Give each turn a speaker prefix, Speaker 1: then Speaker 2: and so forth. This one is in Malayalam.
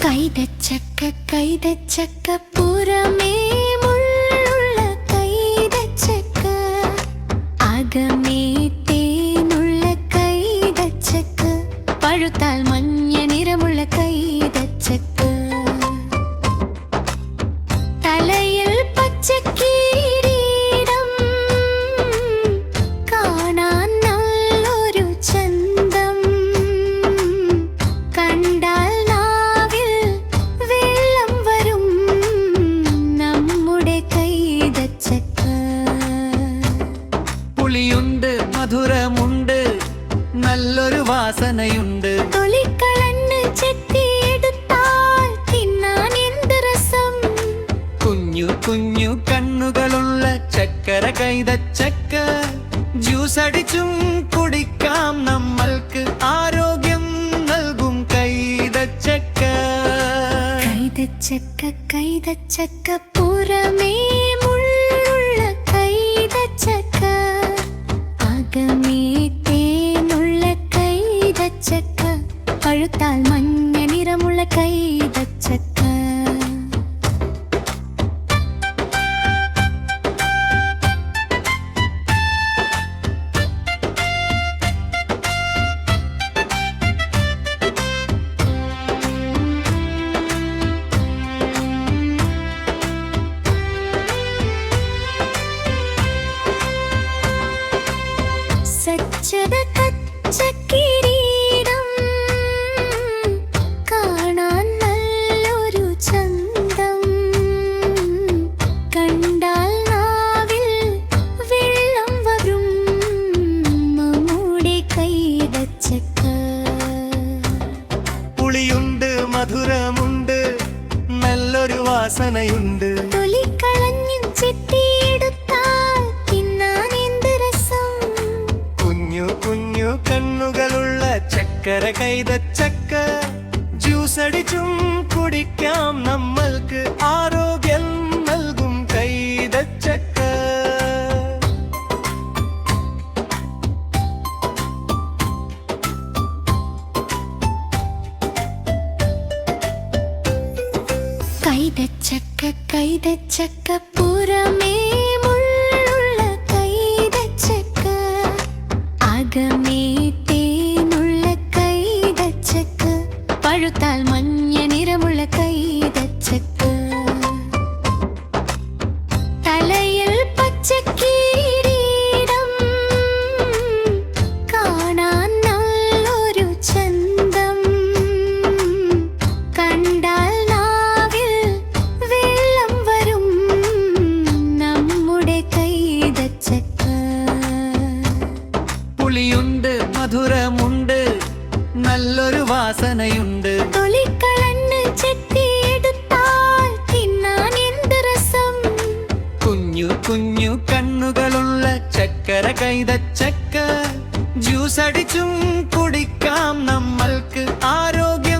Speaker 1: കൈതച്ചക്ക കൈതച്ചക്ക പുറമേ മുള്ളുള്ള കൈതച്ചക്ക അകമേ തേനുള്ള കൈതച്ചക്ക പഴുത്താൽ മഞ്ഞ നിറമുള്ള കൈതച്ചക്ക തലയിൽ പച്ചക്കിരീടം കാണാൻ നല്ലൊരു ചന്തം കണ്ടാൽ നാവിൽ വെള്ളം വരും നമ്മുടെ കൈതച്ചക്ക
Speaker 2: പുളിയുണ്ട് മധുരമുണ്ട് നല്ലൊരു വാസനയുണ്ട്
Speaker 1: തൊലിക്കളഞ്ഞ് ചെത്തിയെടുത്താൽ തിന്നാൻ എന്ത് രസം
Speaker 2: കുഞ്ഞു കുഞ്ഞു കണ്ണുകളുള്ള ചക്കര കൈതച്ചക്ക ജ്യൂസ് അടിച്ചും കുടിക്കാം നമ്മൾക്ക് ആരോഗ്യം നൽകും കൈതച്ചക്ക
Speaker 1: കൈതച്ചക്ക കൈതച്ചക്ക പുറമേ മുള്ളുള്ള കൈതച്ചക്ക അകമേ തേനുള്ള കൈതച്ചക്ക പഴുത്താൽ മഞ്ഞ നിറമുള്ള കൈതച്ചക്ക സജ്ജത കച്ചക്കിരീടം കാണാൻ നല്ലൊരു ചന്തം കണ്ടാൽ നാവിൽ വെള്ളം വരും നമ്മുടെ കൈതച്ചക്ക
Speaker 2: പുളിയുണ്ട് മധുരമുണ്ട് നല്ലൊരു വാസനയുണ്ട്
Speaker 1: തൊലിക്കളഞ്ഞു ചെത്തിയെടുത്താൽ തിന്നാൻ എന്ത് രസം
Speaker 2: കുഞ്ഞു കുഞ്ഞു കണ്ണുകളുള്ള ചക്കര കൈതച്ചക്ക ജ്യൂസ് അടിച്ചും കുടിക്കാം നമ്മൾക്ക് ആരോഗ്യം നൽകും കൈതച്ചക്ക
Speaker 1: കൈതച്ചക്ക കൈതച്ചക്ക പുറമേ മുള്ളുള്ള കൈതച്ചക്ക അകമേ തേനുള്ള കൈതച്ചക്ക പഴുത്താൽ മഞ്ഞ നിറമുള്ള കൈതച്ചക്ക തലയിൽ പച്ചക്കിരീടം കാണാൻ നല്ലൊരു ചന്തം കണ്ടാൽ നാവിൽ വെള്ളം വരും നമ്മുടെ കൈതച്ചക്ക
Speaker 2: പുളിയുണ്ട് മധുരമുണ്ട് നല്ലൊരു വാസനയുണ്ട്
Speaker 1: തൊലിക്കളഞ്ഞ് ചെത്തിയെടുത്താൽ തിന്നാൻ എന്ത് രസം
Speaker 2: കുഞ്ഞു കുഞ്ഞു കണ്ണുകളുള്ള ചക്കര കൈതച്ചക്ക ജ്യൂസ് അടിച്ചും കുടിക്കാം നമ്മൾക്ക് ആരോഗ്യം